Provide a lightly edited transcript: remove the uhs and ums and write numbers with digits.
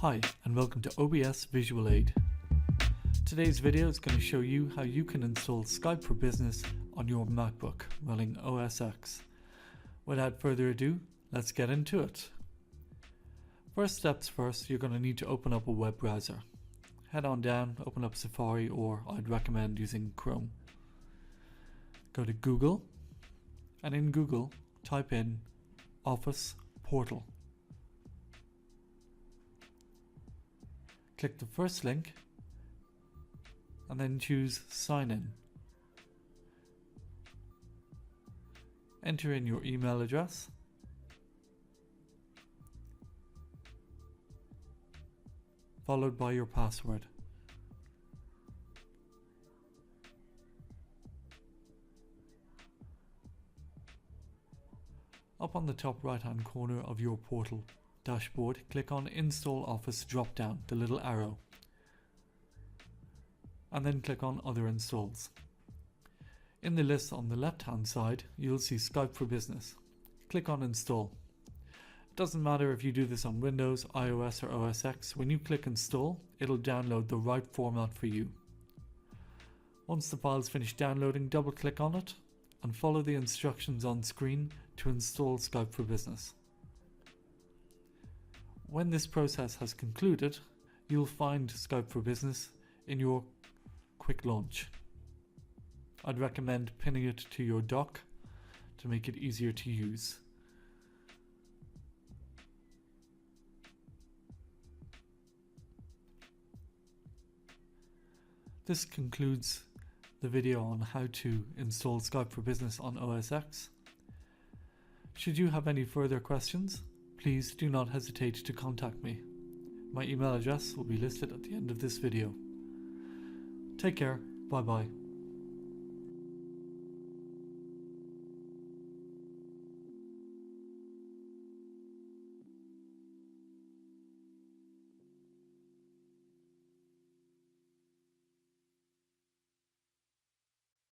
Hi and welcome to OBS Visual Aid. Today's video is going to show you how you can install Skype for Business on your MacBook running OSX. Without further ado, let's get into it. First steps first, you're going to need to open up a web browser. Head on down, open up Safari, or I'd recommend using Chrome. Go to Google, and in Google type in Office Portal. Click the first link and then choose Sign In. Enter in your email address followed by your password. Up on the top right hand corner of your portal dashboard, click on Install Office drop down, the little arrow, and then click on Other Installs. In the list on the left hand side, you'll see Skype for Business. Click on Install. It doesn't matter if you do this on Windows, iOS or OS X, when you click Install, it'll download the right format for you. Once the file's finished downloading, double click on it and follow the instructions on screen to install Skype for Business. When this process has concluded, you'll find Skype for Business in your quick launch. I'd recommend pinning it to your dock to make it easier to use. This concludes the video on how to install Skype for Business on OS X. Should you have any further questions, please do not hesitate to contact me. My email address will be listed at the end of this video. Take care, bye bye.